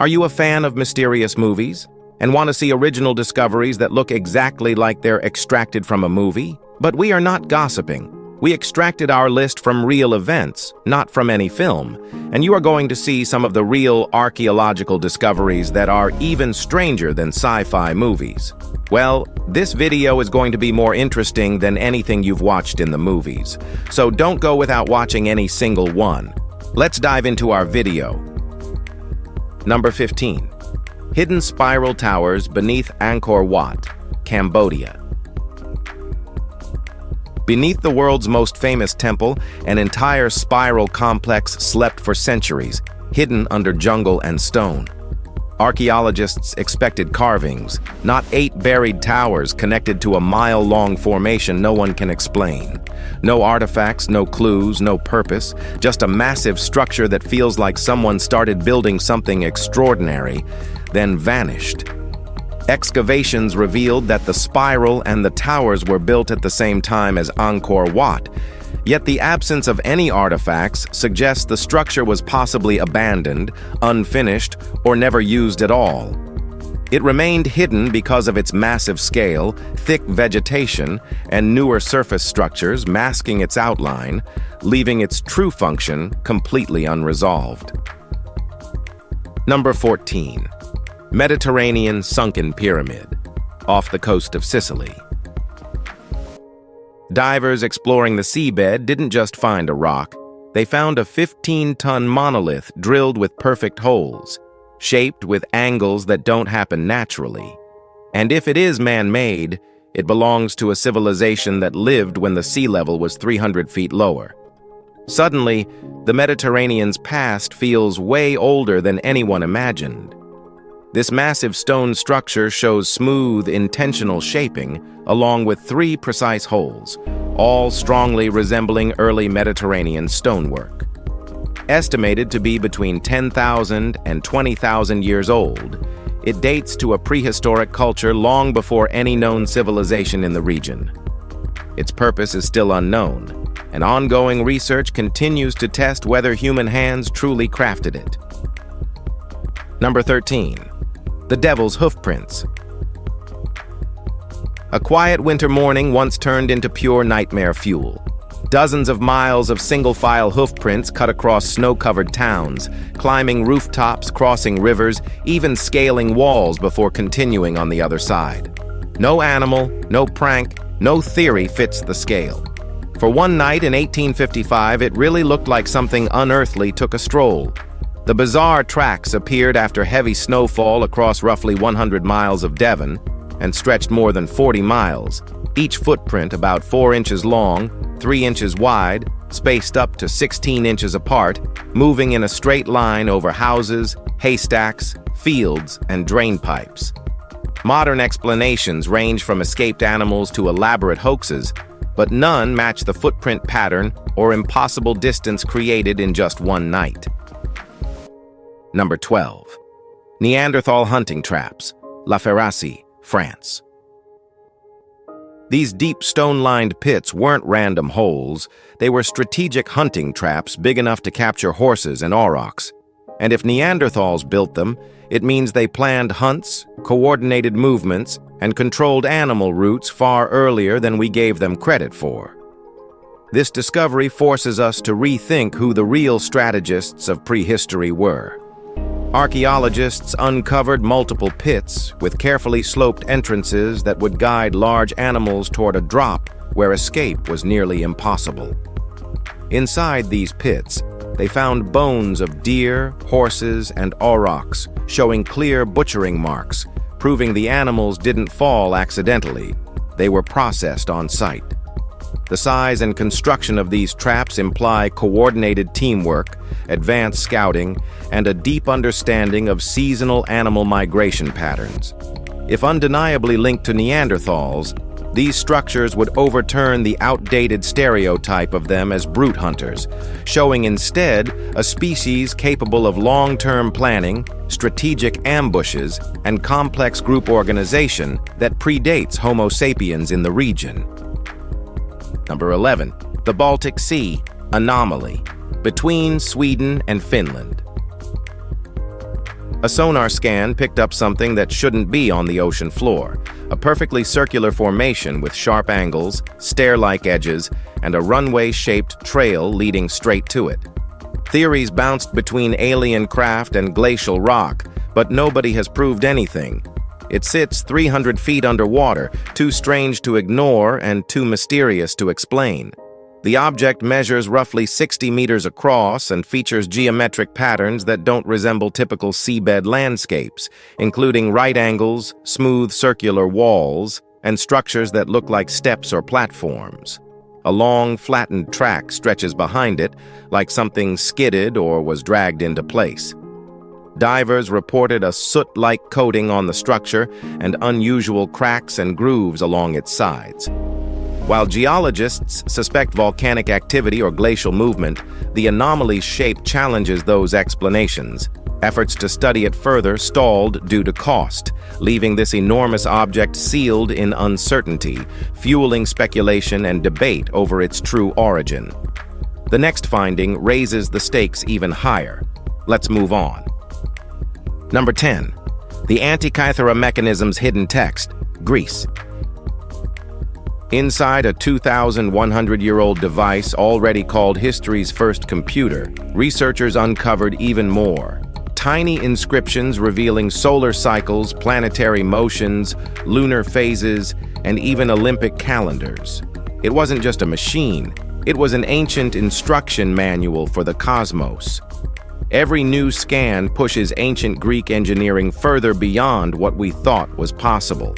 Are you a fan of mysterious movies and want to see original discoveries that look exactly like they're extracted from a movie? But we are not gossiping. We extracted our list from real events, not from any film, and you are going to see some of the real archaeological discoveries that are even stranger than sci-fi movies. Well, this video is going to be more interesting than anything you've watched in the movies, so don't go without watching any single one. Let's dive into our video. Number 15. Hidden spiral towers beneath Angkor Wat, Cambodia. Beneath the world's most famous temple, an entire spiral complex slept for centuries, hidden under jungle and stone. Archaeologists expected carvings, not 8 buried towers connected to a mile-long formation no one can explain. No artifacts, no clues, no purpose, just a massive structure that feels like someone started building something extraordinary, then vanished. Excavations revealed that the spiral and the towers were built at the same time as Angkor Wat, yet the absence of any artifacts suggests the structure was possibly abandoned, unfinished, or never used at all. It remained hidden because of its massive scale, thick vegetation, and newer surface structures masking its outline, leaving its true function completely unresolved. Number 14. Mediterranean sunken pyramid, off the coast of Sicily. Divers exploring the seabed didn't just find a rock, they found a 15-ton monolith drilled with perfect holes, shaped with angles that don't happen naturally. And if it is man-made, it belongs to a civilization that lived when the sea level was 300 feet lower. Suddenly, the Mediterranean's past feels way older than anyone imagined. This massive stone structure shows smooth, intentional shaping, along with 3 precise holes, all strongly resembling early Mediterranean stonework. Estimated to be between 10,000 and 20,000 years old, it dates to a prehistoric culture long before any known civilization in the region. Its purpose is still unknown, and ongoing research continues to test whether human hands truly crafted it. Number 13. The Devil's Hoofprints. A quiet winter morning once turned into pure nightmare fuel. Dozens of miles of single-file hoofprints cut across snow-covered towns, climbing rooftops, crossing rivers, even scaling walls before continuing on the other side. No animal, no prank, no theory fits the scale. For one night in 1855, it really looked like something unearthly took a stroll. The bizarre tracks appeared after heavy snowfall across roughly 100 miles of Devon and stretched more than 40 miles, each footprint about 4 inches long, 3 inches wide, spaced up to 16 inches apart, moving in a straight line over houses, haystacks, fields, and drain pipes. Modern explanations range from escaped animals to elaborate hoaxes, but none match the footprint pattern or impossible distance created in just one night. Number 12. Neanderthal hunting traps, La Ferracie, France. These deep stone-lined pits weren't random holes, they were strategic hunting traps big enough to capture horses and aurochs. And if Neanderthals built them, it means they planned hunts, coordinated movements, and controlled animal routes far earlier than we gave them credit for. This discovery forces us to rethink who the real strategists of prehistory were. Archaeologists uncovered multiple pits with carefully sloped entrances that would guide large animals toward a drop where escape was nearly impossible. Inside these pits, they found bones of deer, horses, and aurochs, showing clear butchering marks, proving the animals didn't fall accidentally. They were processed on site. The size and construction of these traps imply coordinated teamwork, advanced scouting, and a deep understanding of seasonal animal migration patterns. If undeniably linked to Neanderthals, these structures would overturn the outdated stereotype of them as brute hunters, showing instead a species capable of long-term planning, strategic ambushes, and complex group organization that predates Homo sapiens in the region. Number 11. The Baltic Sea, Anomaly, between Sweden and Finland. A sonar scan picked up something that shouldn't be on the ocean floor, a perfectly circular formation with sharp angles, stair-like edges, and a runway-shaped trail leading straight to it. Theories bounced between alien craft and glacial rock, but nobody has proved anything. It sits 300 feet underwater, too strange to ignore and too mysterious to explain. The object measures roughly 60 meters across and features geometric patterns that don't resemble typical seabed landscapes, including right angles, smooth circular walls, and structures that look like steps or platforms. A long, flattened track stretches behind it, like something skidded or was dragged into place. Divers reported a soot-like coating on the structure and unusual cracks and grooves along its sides. While geologists suspect volcanic activity or glacial movement, the anomaly's shape challenges those explanations. Efforts to study it further stalled due to cost, leaving this enormous object sealed in uncertainty, fueling speculation and debate over its true origin. The next finding raises the stakes even higher. Let's move on. Number 10. The Antikythera mechanism's hidden text, Greece. Inside a 2,100-year-old device already called history's first computer, researchers uncovered even more. Tiny inscriptions revealing solar cycles, planetary motions, lunar phases, and even Olympic calendars. It wasn't just a machine, it was an ancient instruction manual for the cosmos. Every new scan pushes ancient Greek engineering further beyond what we thought was possible.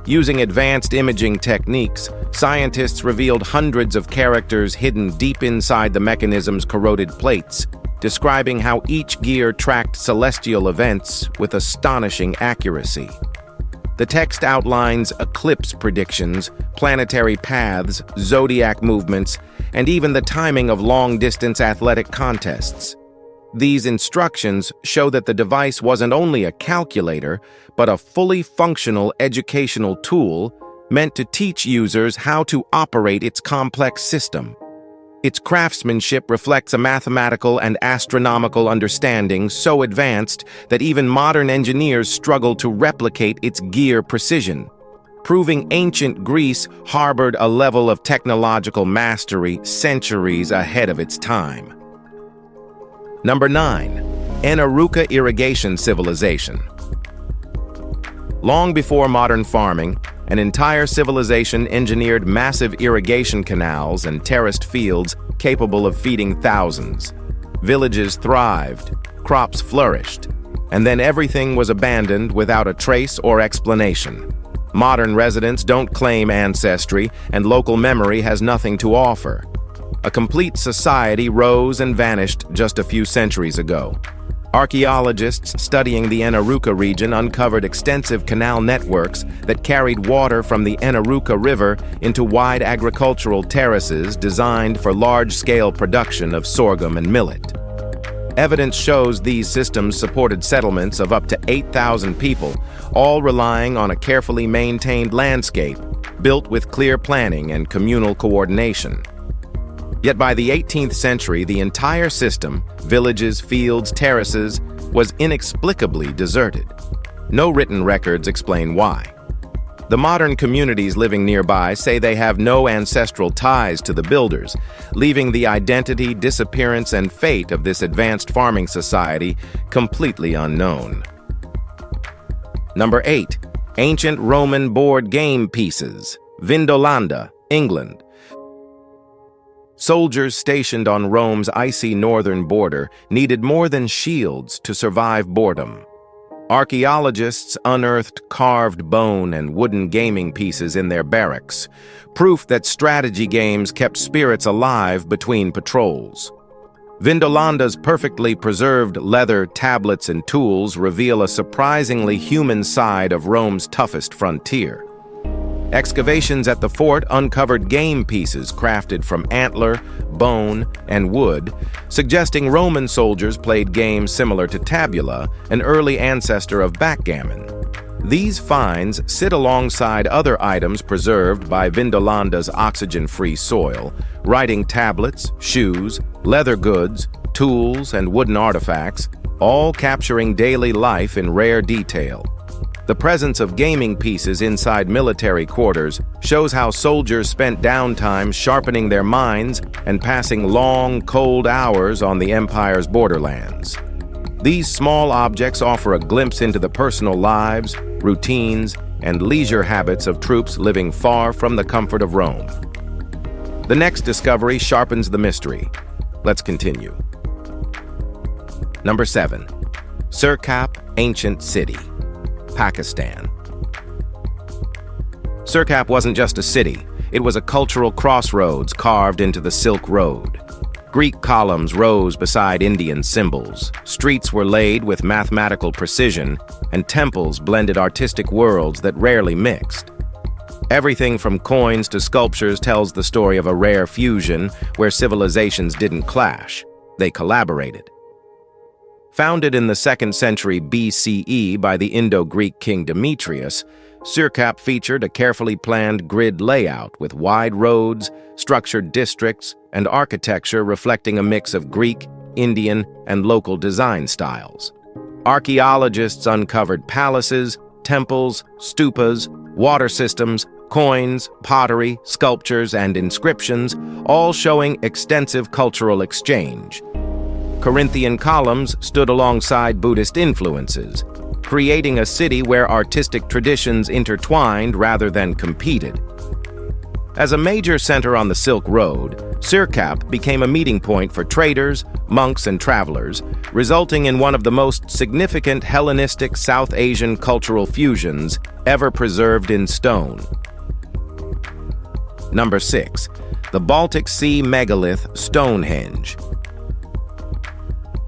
Using advanced imaging techniques, scientists revealed hundreds of characters hidden deep inside the mechanism's corroded plates, describing how each gear tracked celestial events with astonishing accuracy. The text outlines eclipse predictions, planetary paths, zodiac movements, and even the timing of long-distance athletic contests. These instructions show that the device wasn't only a calculator, but a fully functional educational tool meant to teach users how to operate its complex system. Its craftsmanship reflects a mathematical and astronomical understanding so advanced that even modern engineers struggle to replicate its gear precision, proving ancient Greece harbored a level of technological mastery centuries ahead of its time. Number 9. Anaruca irrigation civilization. Long before modern farming, an entire civilization engineered massive irrigation canals and terraced fields capable of feeding thousands. Villages thrived, crops flourished, and then everything was abandoned without a trace or explanation. Modern residents don't claim ancestry, and local memory has nothing to offer. A complete society rose and vanished just a few centuries ago. Archaeologists studying the Anaruca region uncovered extensive canal networks that carried water from the Anaruca River into wide agricultural terraces designed for large-scale production of sorghum and millet. Evidence shows these systems supported settlements of up to 8,000 people, all relying on a carefully maintained landscape, built with clear planning and communal coordination. Yet by the 18th century, the entire system, villages, fields, terraces, was inexplicably deserted. No written records explain why. The modern communities living nearby say they have no ancestral ties to the builders, leaving the identity, disappearance, and fate of this advanced farming society completely unknown. Number 8. Ancient Roman board game pieces, Vindolanda, England. Soldiers stationed on Rome's icy northern border needed more than shields to survive boredom. Archaeologists unearthed carved bone and wooden gaming pieces in their barracks, proof that strategy games kept spirits alive between patrols. Vindolanda's perfectly preserved leather tablets and tools reveal a surprisingly human side of Rome's toughest frontier. Excavations at the fort uncovered game pieces crafted from antler, bone, and wood, suggesting Roman soldiers played games similar to tabula, an early ancestor of backgammon. These finds sit alongside other items preserved by Vindolanda's oxygen-free soil, writing tablets, shoes, leather goods, tools, and wooden artifacts, all capturing daily life in rare detail. The presence of gaming pieces inside military quarters shows how soldiers spent downtime sharpening their minds and passing long, cold hours on the Empire's borderlands. These small objects offer a glimpse into the personal lives, routines, and leisure habits of troops living far from the comfort of Rome. The next discovery sharpens the mystery. Let's continue. Number 7. Sirap Ancient City, Pakistan. Sirap wasn't just a city, it was a cultural crossroads carved into the Silk Road. Greek columns rose beside Indian symbols, streets were laid with mathematical precision, and temples blended artistic worlds that rarely mixed. Everything from coins to sculptures tells the story of a rare fusion where civilizations didn't clash, they collaborated. Founded in the 2nd century BCE by the Indo-Greek king Demetrius, Sirap featured a carefully planned grid layout with wide roads, structured districts, and architecture reflecting a mix of Greek, Indian, and local design styles. Archaeologists uncovered palaces, temples, stupas, water systems, coins, pottery, sculptures, and inscriptions, all showing extensive cultural exchange. Corinthian columns stood alongside Buddhist influences, creating a city where artistic traditions intertwined rather than competed. As a major center on the Silk Road, Sirap became a meeting point for traders, monks, and travelers, resulting in one of the most significant Hellenistic South Asian cultural fusions ever preserved in stone. Number 6. The Baltic Sea megalith Stonehenge.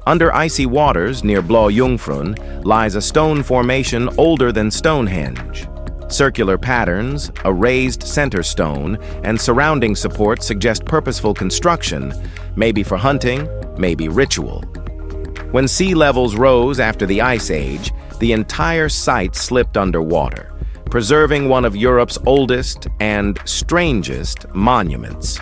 Under icy waters near Blå-Jungfrun lies a stone formation older than Stonehenge. Circular patterns, a raised center stone, and surrounding support suggest purposeful construction, maybe for hunting, maybe ritual. When sea levels rose after the Ice Age, the entire site slipped underwater, preserving one of Europe's oldest and strangest monuments.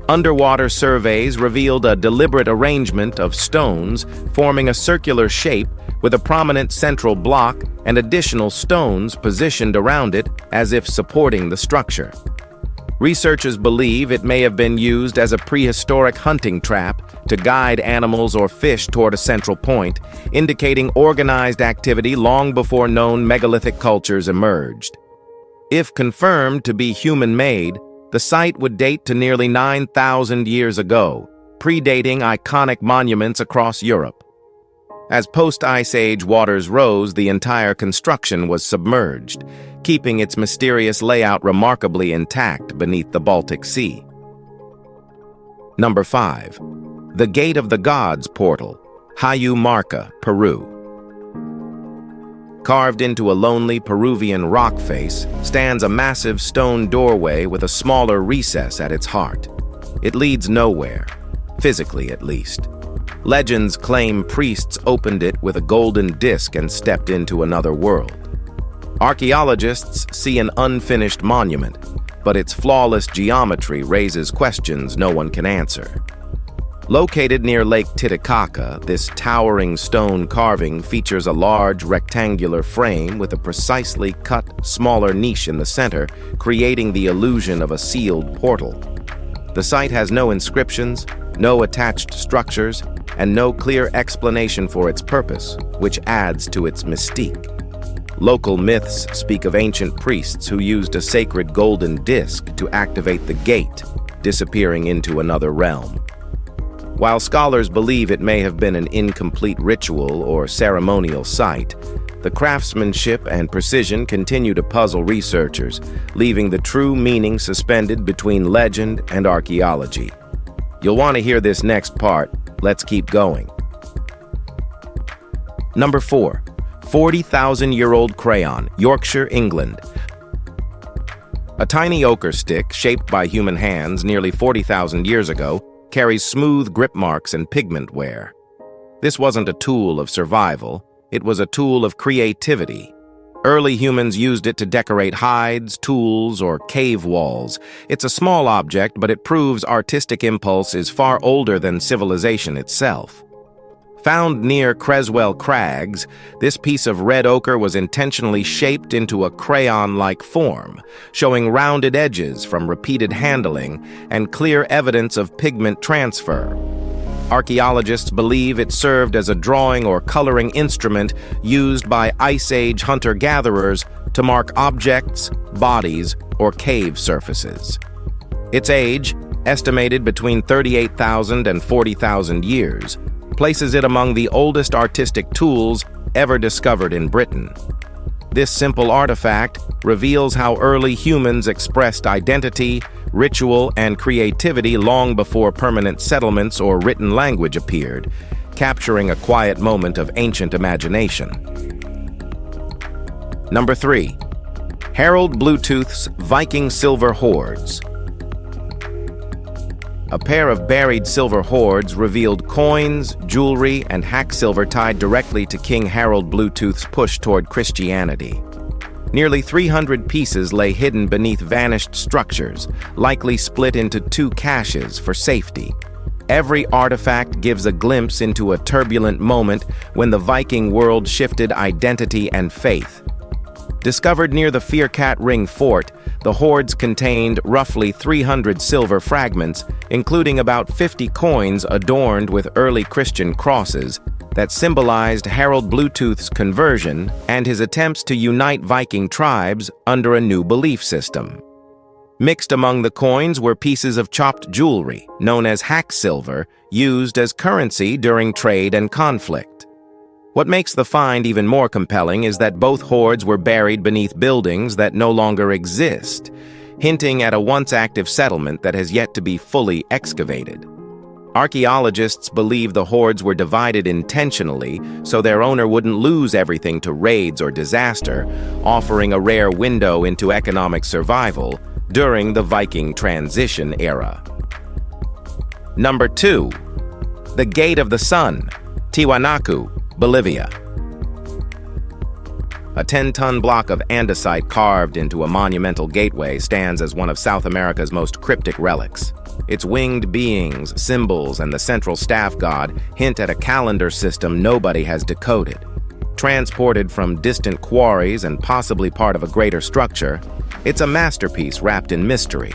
Underwater surveys revealed a deliberate arrangement of stones forming a circular shape with a prominent central block and additional stones positioned around it as if supporting the structure. Researchers believe it may have been used as a prehistoric hunting trap to guide animals or fish toward a central point, indicating organized activity long before known megalithic cultures emerged. If confirmed to be human-made, the site would date to nearly 9,000 years ago, predating iconic monuments across Europe. As post-Ice Age waters rose, the entire construction was submerged, keeping its mysterious layout remarkably intact beneath the Baltic Sea. Number 5. The Gate of the Gods portal, Huayllamarca, Peru. Carved into a lonely Peruvian rock face stands a massive stone doorway with a smaller recess at its heart. It leads nowhere, physically at least. Legends claim priests opened it with a golden disc and stepped into another world. Archaeologists see an unfinished monument, but its flawless geometry raises questions no one can answer. Located near Lake Titicaca, this towering stone carving features a large rectangular frame with a precisely cut, smaller niche in the center, creating the illusion of a sealed portal. The site has no inscriptions, no attached structures, and no clear explanation for its purpose, which adds to its mystique. Local myths speak of ancient priests who used a sacred golden disc to activate the gate, disappearing into another realm. While scholars believe it may have been an incomplete ritual or ceremonial site, the craftsmanship and precision continue to puzzle researchers, leaving the true meaning suspended between legend and archaeology. You'll want to hear this next part. Let's keep going. Number 4. 40,000-year-old crayon, Yorkshire, England. A tiny ochre stick shaped by human hands nearly 40,000 years ago carries smooth grip marks and pigment wear. This wasn't a tool of survival, it was a tool of creativity. Early humans used it to decorate hides, tools, or cave walls. It's a small object, but it proves artistic impulse is far older than civilization itself. Found near Creswell Crags, this piece of red ochre was intentionally shaped into a crayon-like form, showing rounded edges from repeated handling and clear evidence of pigment transfer. Archaeologists believe it served as a drawing or coloring instrument used by Ice Age hunter-gatherers to mark objects, bodies, or cave surfaces. Its age, estimated between 38,000 and 40,000 years, places it among the oldest artistic tools ever discovered in Britain. This simple artifact reveals how early humans expressed identity, ritual, and creativity long before permanent settlements or written language appeared, capturing a quiet moment of ancient imagination. Number 3. Harold Bluetooth's Viking silver hoards. A pair of buried silver hoards revealed coins, jewelry, and hack silver tied directly to King Harold Bluetooth's push toward Christianity. Nearly 300 pieces lay hidden beneath vanished structures, likely split into 2 caches for safety. Every artifact gives a glimpse into a turbulent moment when the Viking world shifted identity and faith. Discovered near the Fearcat Ring Fort, the hoards contained roughly 300 silver fragments, including about 50 coins adorned with early Christian crosses that symbolized Harold Bluetooth's conversion and his attempts to unite Viking tribes under a new belief system. Mixed among the coins were pieces of chopped jewelry, known as hack silver, used as currency during trade and conflict. What makes the find even more compelling is that both hoards were buried beneath buildings that no longer exist, hinting at a once active settlement that has yet to be fully excavated. Archaeologists believe the hoards were divided intentionally so their owner wouldn't lose everything to raids or disaster, offering a rare window into economic survival during the Viking transition era. Number 2. The Gate of the Sun, Tiwanaku, Bolivia. A 10-ton block of andesite carved into a monumental gateway stands as one of South America's most cryptic relics. Its winged beings, symbols, and the central staff god hint at a calendar system nobody has decoded. Transported from distant quarries and possibly part of a greater structure, it's a masterpiece wrapped in mystery.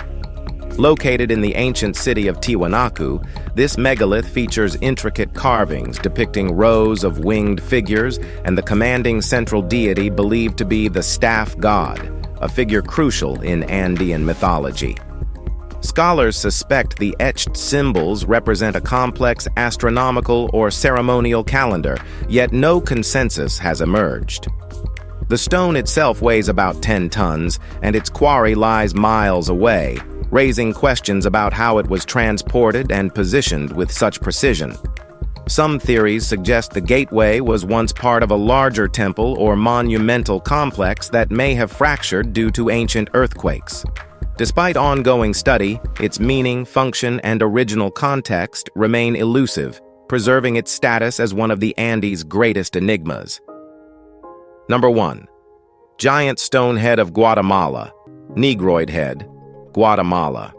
Located in the ancient city of Tiwanaku, this megalith features intricate carvings depicting rows of winged figures and the commanding central deity believed to be the staff god, a figure crucial in Andean mythology. Scholars suspect the etched symbols represent a complex astronomical or ceremonial calendar, yet no consensus has emerged. The stone itself weighs about 10 tons, and its quarry lies miles away, raising questions about how it was transported and positioned with such precision. Some theories suggest the gateway was once part of a larger temple or monumental complex that may have fractured due to ancient earthquakes. Despite ongoing study, its meaning, function, and original context remain elusive, preserving its status as one of the Andes' greatest enigmas. Number 1. Giant Stone Head of Guatemala, Negroid Head, Guatemala.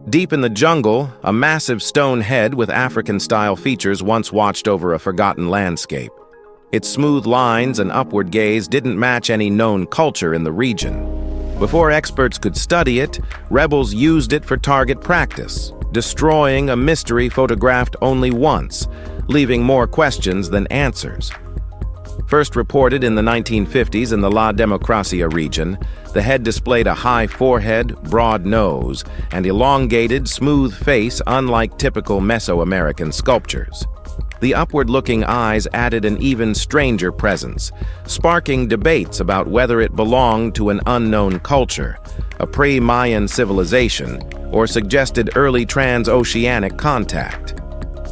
Deep in the jungle, a massive stone head with African-style features once watched over a forgotten landscape. Its smooth lines and upward gaze didn't match any known culture in the region. Before experts could study it, rebels used it for target practice, destroying a mystery photographed only once, leaving more questions than answers. First reported in the 1950s in the La Democracia region, the head displayed a high forehead, broad nose, and elongated, smooth face unlike typical Mesoamerican sculptures. The upward-looking eyes added an even stranger presence, sparking debates about whether it belonged to an unknown culture, a pre-Mayan civilization, or suggested early transoceanic contact.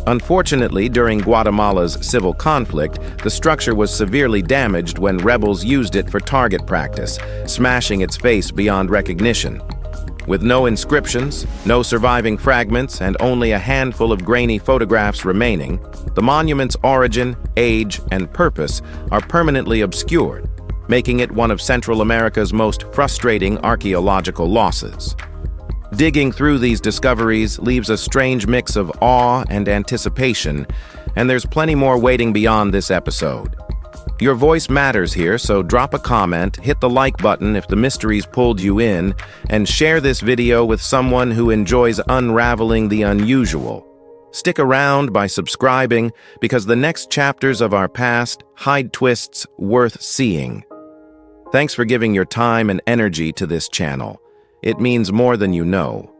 Unfortunately, during Guatemala's civil conflict, the structure was severely damaged when rebels used it for target practice, smashing its face beyond recognition. With no inscriptions, no surviving fragments, and only a handful of grainy photographs remaining, the monument's origin, age, and purpose are permanently obscured, making it one of Central America's most frustrating archaeological losses. Digging through these discoveries leaves a strange mix of awe and anticipation, and there's plenty more waiting beyond this episode. Your voice matters here, so drop a comment, hit the like button if the mysteries pulled you in, and share this video with someone who enjoys unraveling the unusual. Stick around by subscribing, because the next chapters of our past hide twists worth seeing. Thanks for giving your time and energy to this channel. It means more than you know.